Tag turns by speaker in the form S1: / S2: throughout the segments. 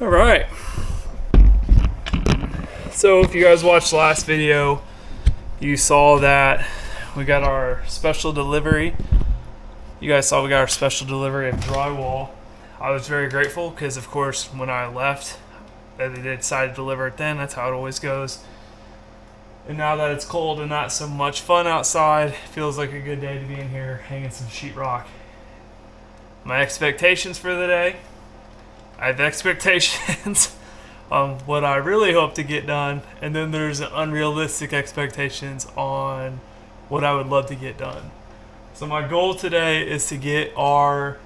S1: All right. So if you guys watched the last video, you saw that we got our special delivery. You guys saw we got our special delivery of drywall. I was very grateful because, of course, when I left, they decided to deliver it then. That's how it always goes. And now that it's cold and not so much fun outside, it feels like a good day to be in here hanging some sheetrock. My expectations for the day, I have expectations on what I really hope to get done, and then there's unrealistic expectations on what I would love to get done. So my goal today is to get our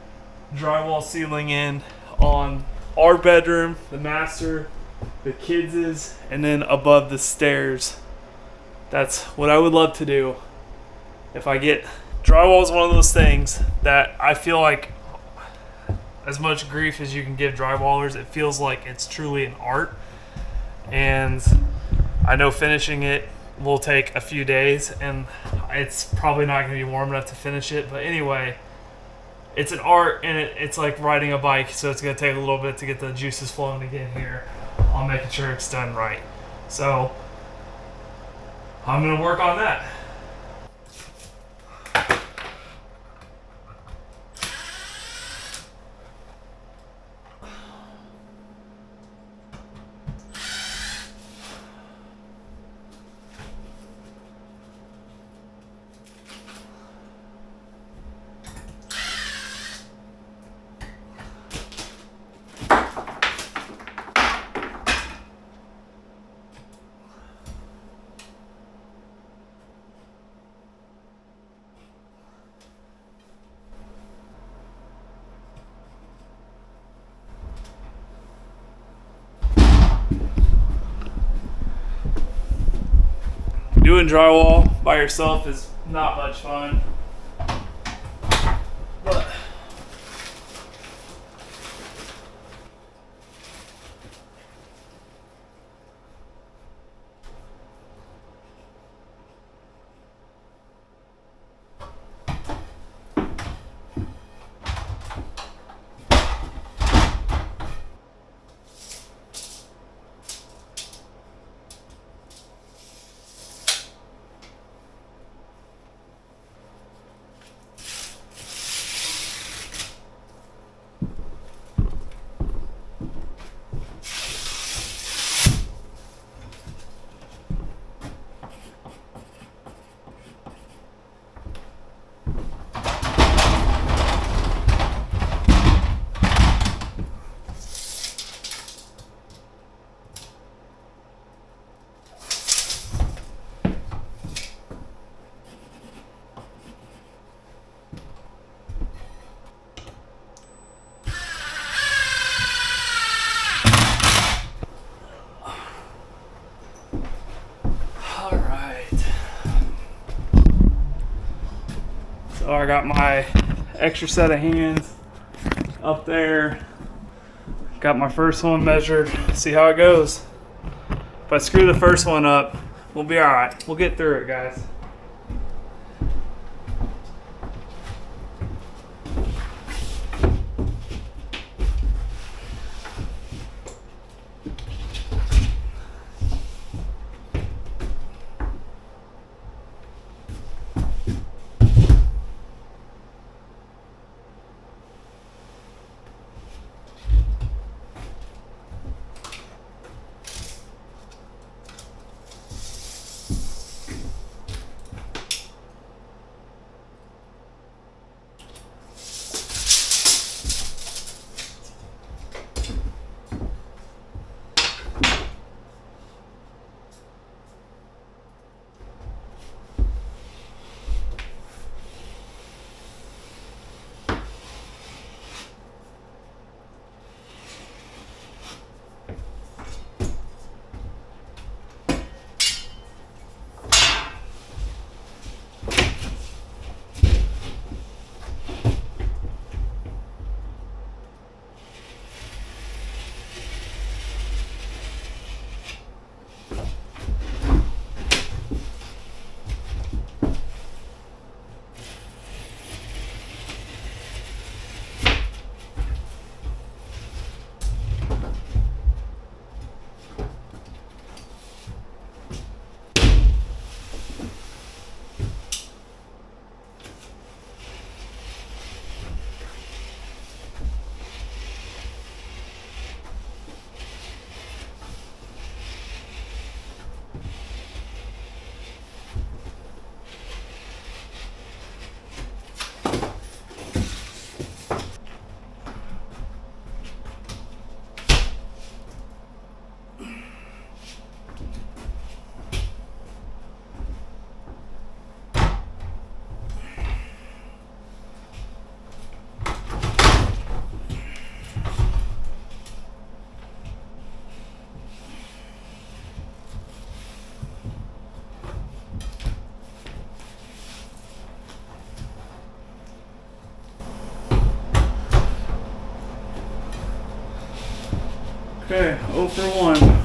S1: drywall ceiling in on our bedroom, the master, the kids', and then above the stairs. That's what I would love to do. If I get drywall is one of those things that I feel like, as much grief as you can give drywallers, it feels like it's truly an art. And I know finishing it will take a few days, and it's probably not going to be warm enough to finish it. But anyway, it's an art, and it's like riding a bike, so it's going to take a little bit to get the juices flowing again here on making sure it's done right. So I'm going to work on that. Doing drywall by yourself is not much fun, but so I got my extra set of hands up there. Got my first one measured. See how it goes. If I screw the first one up, we'll be all right. We'll get through it, guys. Okay, 0 for 1.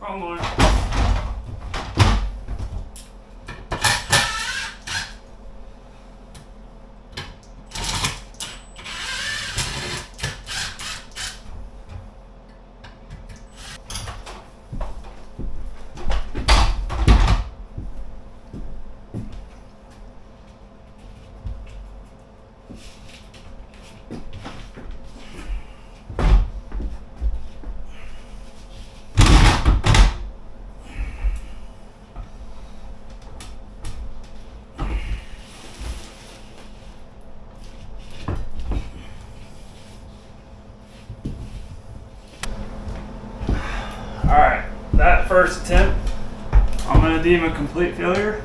S1: Wrong one. Alright, that first attempt, I'm going to deem a complete failure.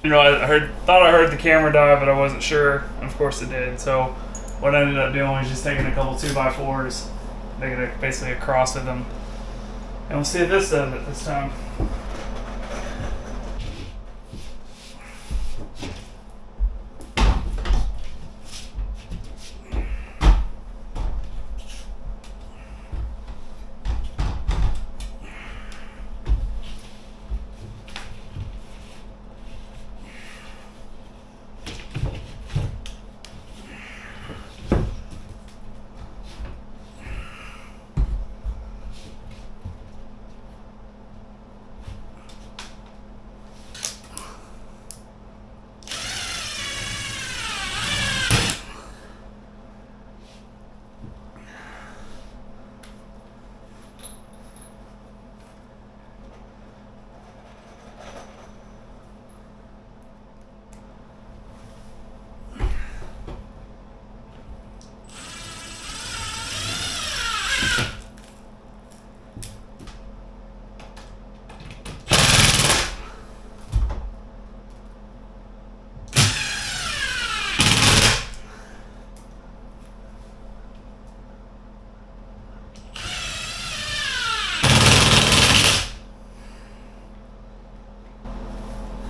S1: You know, thought I heard the camera die, but I wasn't sure. And of course it did. So what I ended up doing was just taking a couple 2x4s, making basically a cross with them. And we'll see if this does it this time.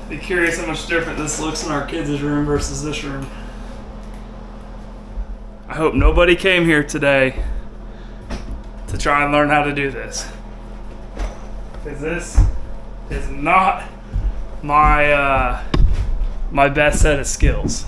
S1: Be curious how much different this looks in our kids' room versus this room. I hope nobody came here today to try and learn how to do this, because this is not my my best set of skills.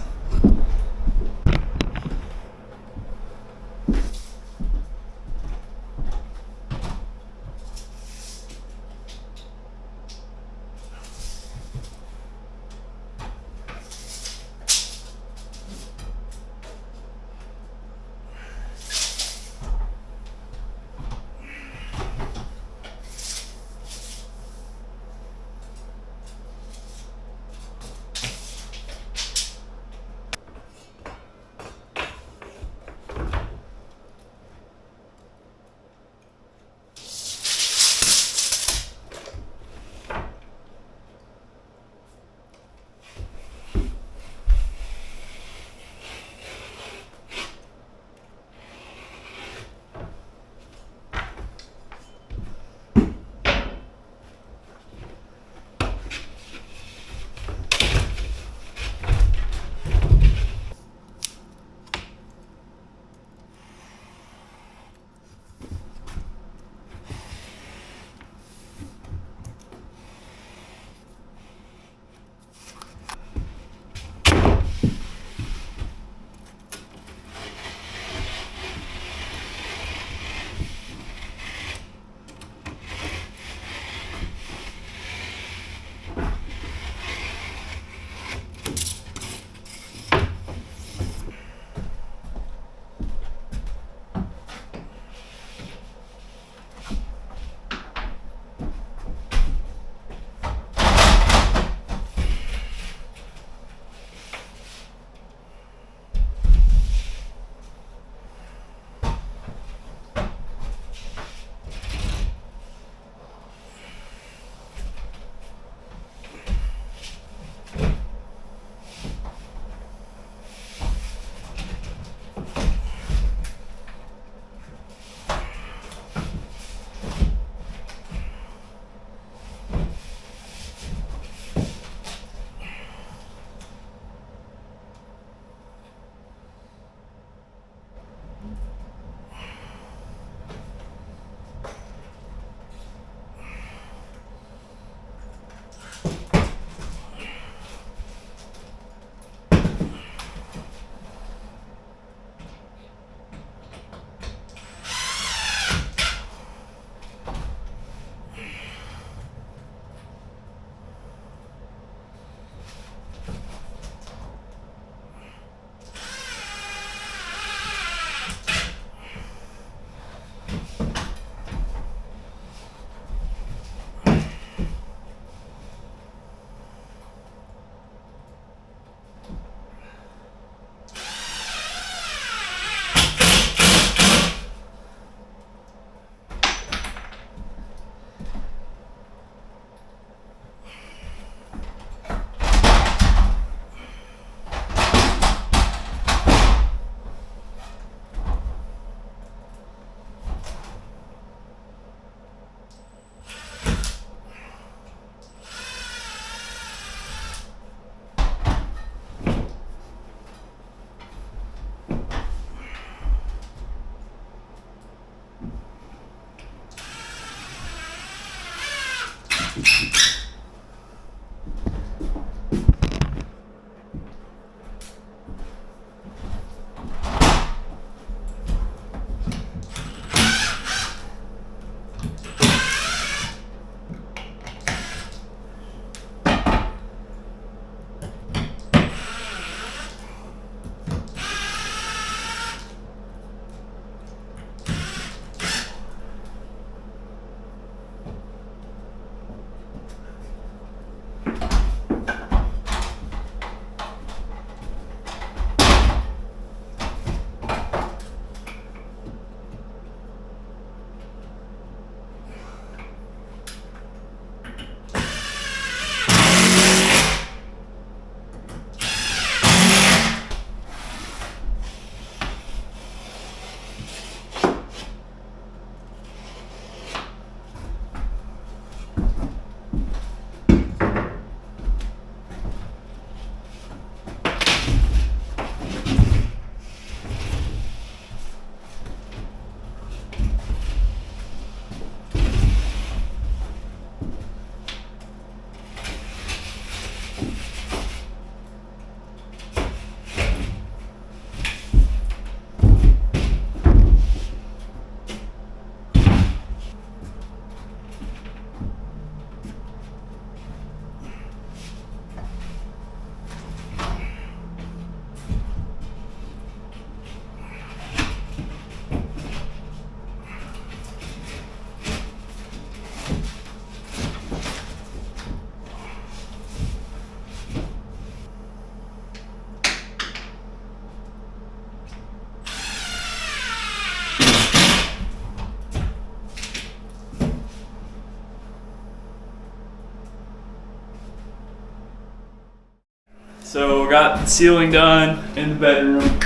S1: So we got the ceiling done in the bedroom.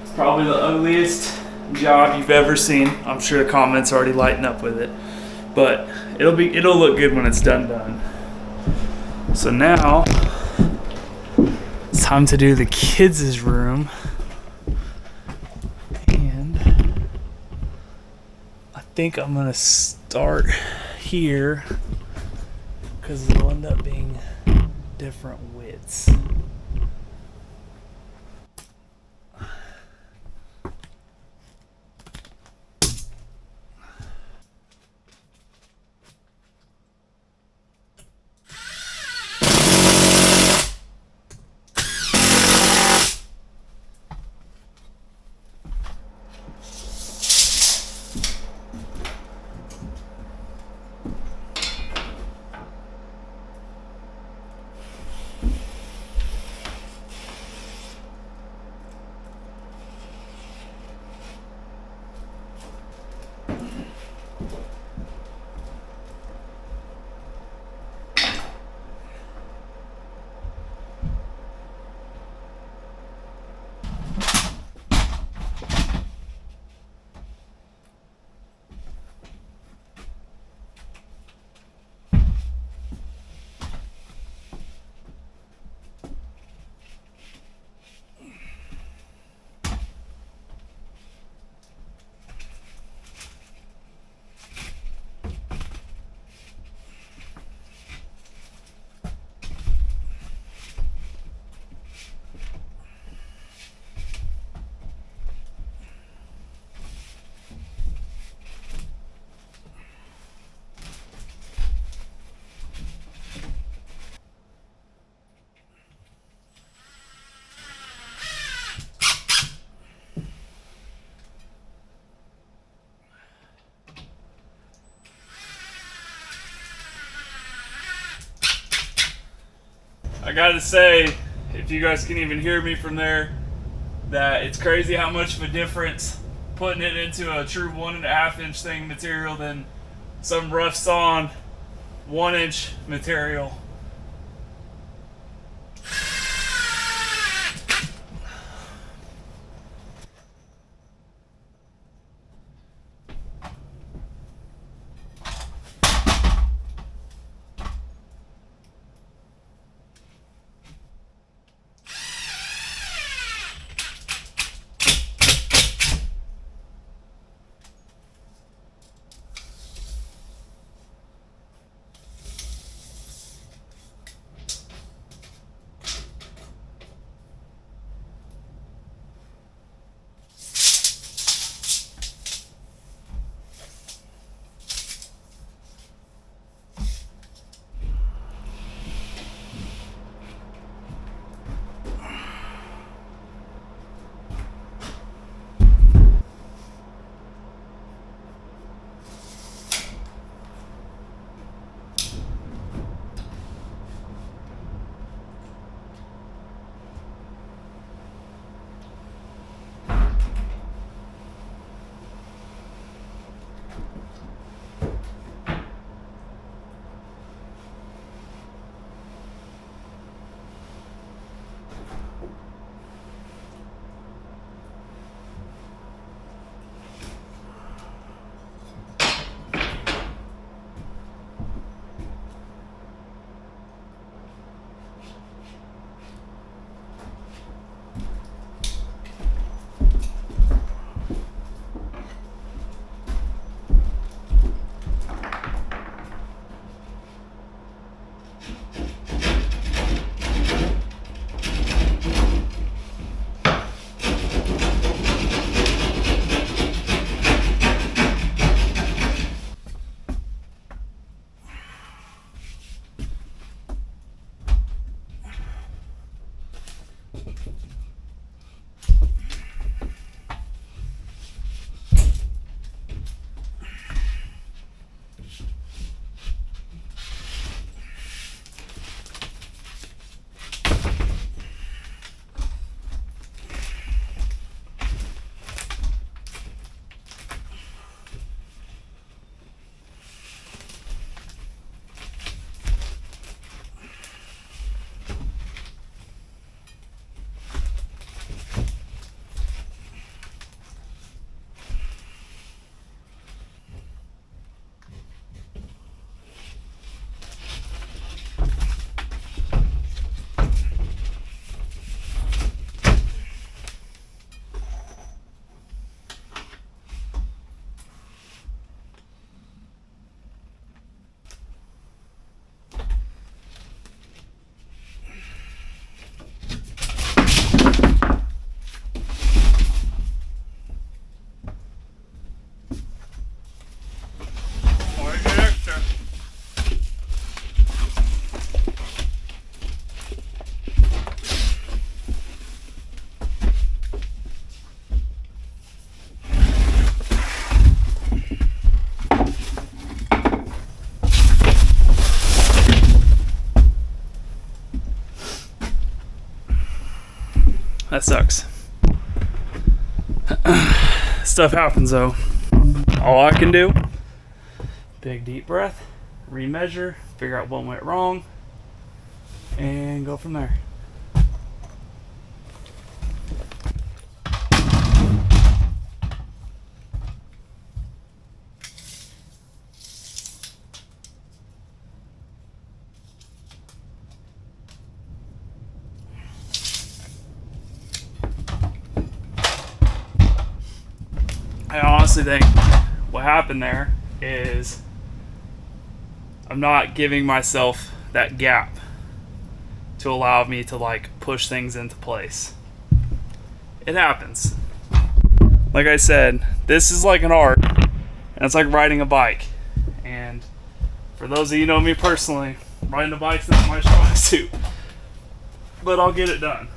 S1: It's probably the ugliest job you've ever seen. I'm sure the comments already lighten up with it, but it'll look good when it's done. So now it's time to do the kids' room, and I think I'm gonna start here because it'll end up being different widths. I gotta say, if you guys can even hear me from there, that it's crazy how much of a difference putting it into a true 1.5 inch thing material than some rough sawn 1 inch material. That sucks. Stuff happens though. All I can do, big deep breath, remeasure, figure out what went wrong, and go from there. I honestly think what happened there is I'm not giving myself that gap to allow me to like push things into place. It happens. Like I said, this is like an art, and it's like riding a bike. And for those of you who know me personally, riding a bike's not my strong suit, but I'll get it done.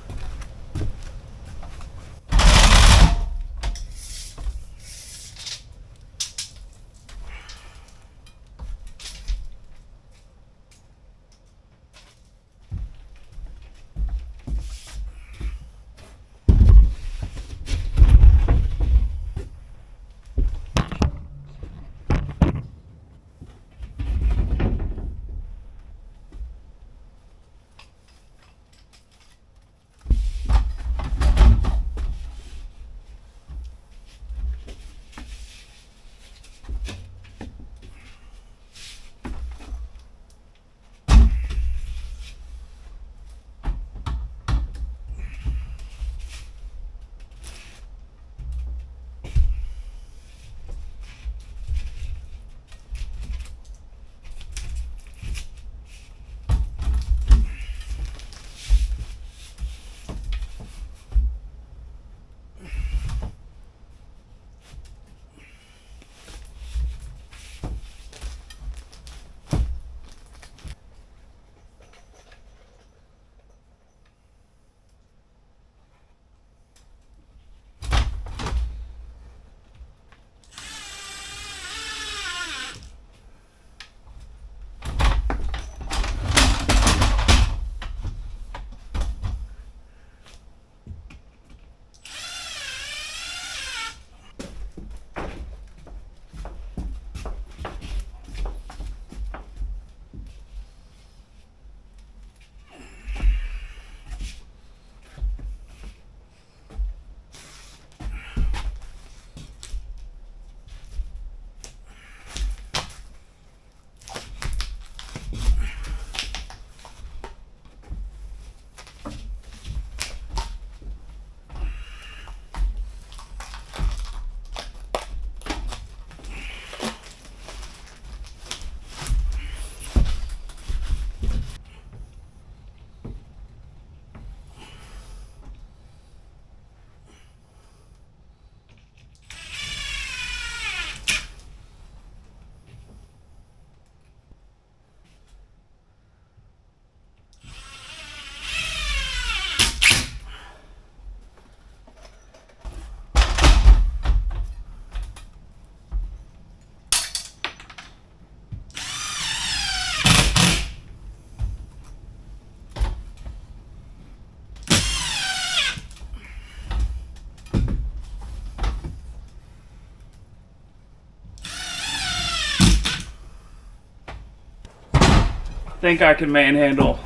S1: Think I can manhandle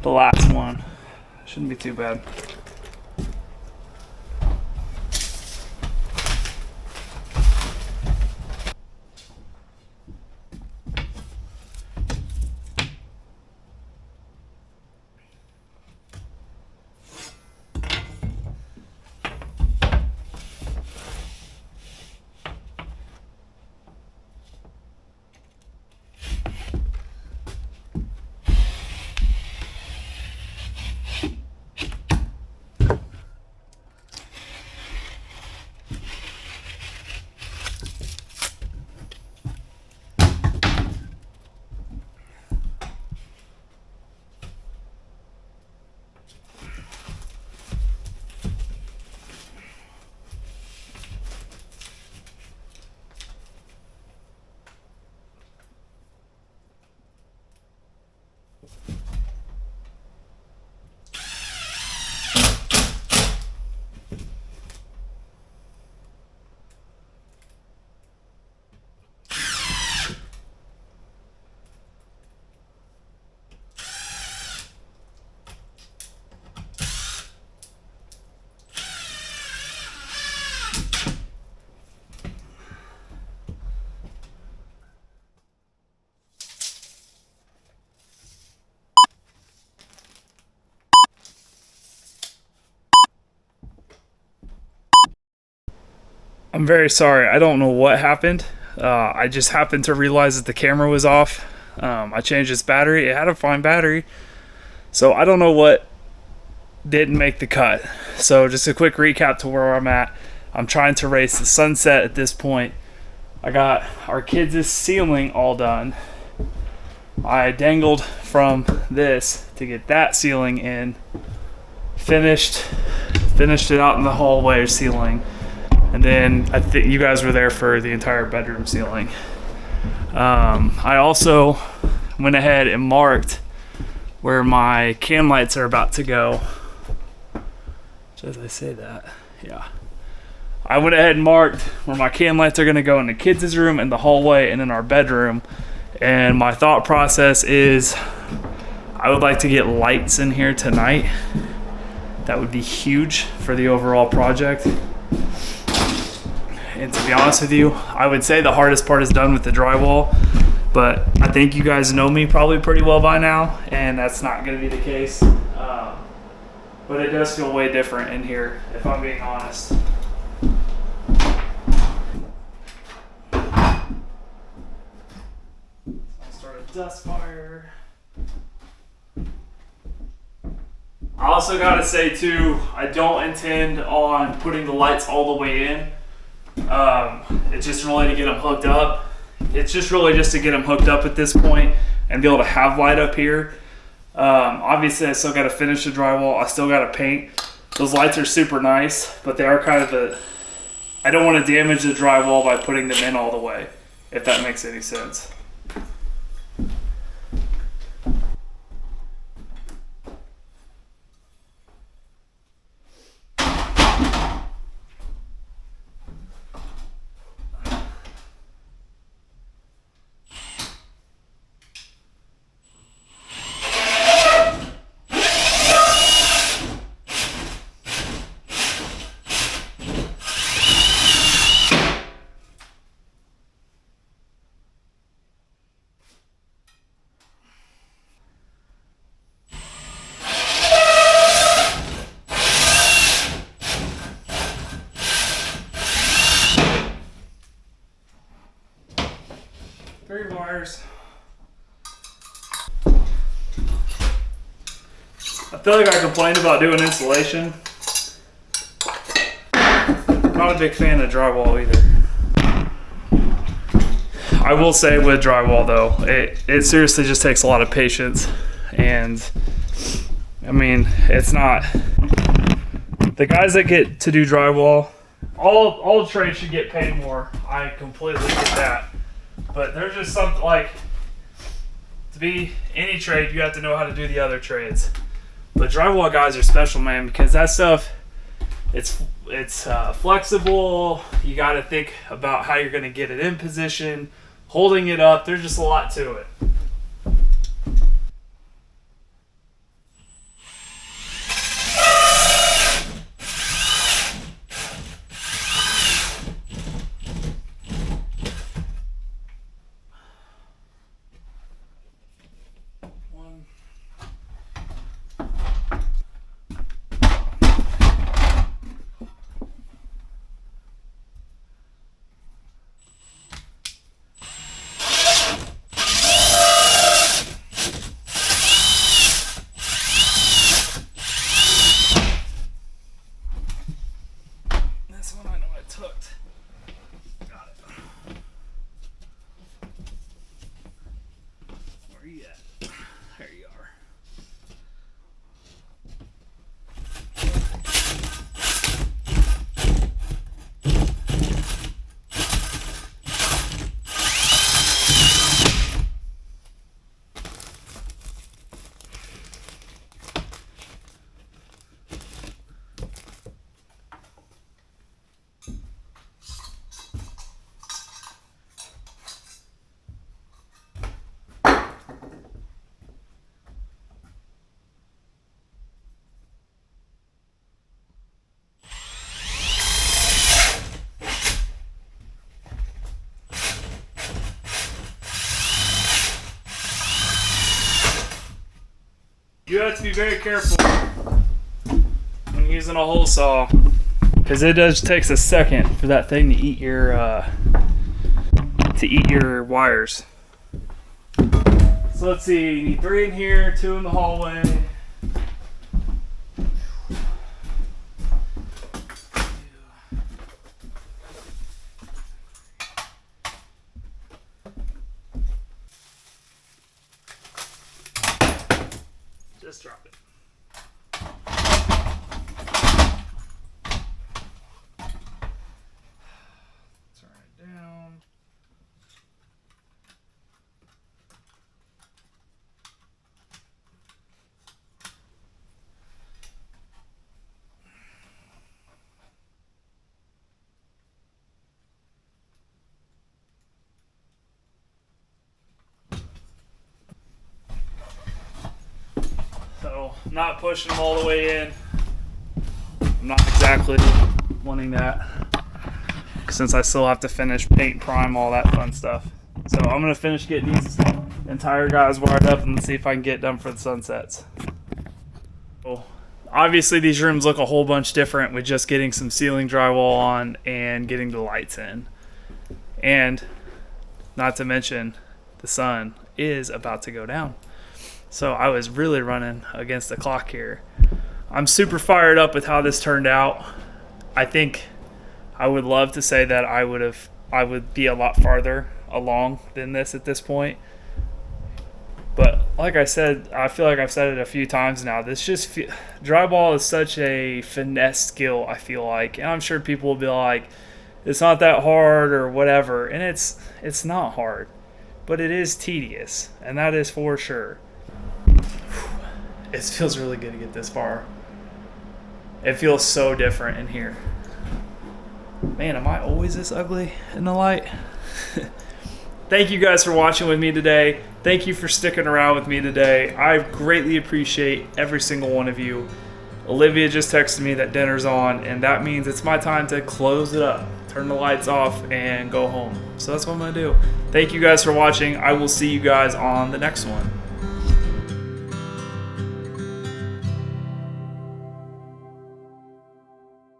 S1: the last one. Shouldn't be too bad. I'm very sorry. I don't know what happened. I just happened to realize that the camera was off. I changed its battery. It had a fine battery. So I don't know what didn't make the cut. So just a quick recap to where I'm at. I'm trying to race the sunset at this point. I got our kids' ceiling all done. I dangled from this to get that ceiling in. Finished it out in the hallway ceiling. And then I think you guys were there for the entire bedroom ceiling. I also went ahead and marked where my can lights are about to go. As I say that, yeah. I went ahead and marked where my can lights are gonna go in the kids' room, in the hallway, and in our bedroom. And my thought process is I would like to get lights in here tonight. That would be huge for the overall project. And to be honest with you, I would say the hardest part is done with the drywall, but I think you guys know me probably pretty well by now, and that's not going to be the case. But it does feel way different in here, if I'm being honest. I'll start a dust fire. I also got to say too, I don't intend on putting the lights all the way in. It's just really to get them hooked up. It's just really just to get them hooked up at this point and be able to have light up here. Obviously I still got to finish the drywall. I still got to paint. Those lights are super nice, but they are kind of I don't want to damage the drywall by putting them in all the way, if that makes any sense. Three wires. I feel like I complained about doing insulation. Not a big fan of drywall either. I will say with drywall though, it seriously just takes a lot of patience, and I mean, it's not, the guys that get to do drywall, all trades should get paid more. I completely get that. But there's just something like, to be any trade, you have to know how to do the other trades. But drywall guys are special, man, because that stuff, it's flexible. You got to think about how you're going to get it in position, holding it up. There's just a lot to it. You have to be very careful when using a hole saw. because it does takes a second for that thing to eat your wires. So let's see, you need 3 in here, 2 in the hallway. Just drop it. Turn it down. So, not pushing them all the way in. I'm not exactly wanting that, since I still have to finish paint, prime, all that fun stuff. So I'm going to finish getting these entire guys wired up and see if I can get done for the sunsets. So, obviously these rooms look a whole bunch different with just getting some ceiling drywall on and getting the lights in. And not to mention, the sun is about to go down. So I was really running against the clock here. I'm super fired up with how this turned out. I think I would love to say that I would be a lot farther along than this at this point. But like I said, I feel like I've said it a few times now. Drywall is such a finesse skill, I feel like. And I'm sure people will be like, it's not that hard or whatever. And it's not hard, but it is tedious, and that is for sure. It feels really good to get this far. It feels so different in here. Man, am I always this ugly in the light? Thank you guys for watching with me today. Thank you for sticking around with me today. I greatly appreciate every single one of you. Olivia just texted me that dinner's on, and that means it's my time to close it up, turn the lights off, and go home. So that's what I'm gonna do. Thank you guys for watching. I will see you guys on the next one.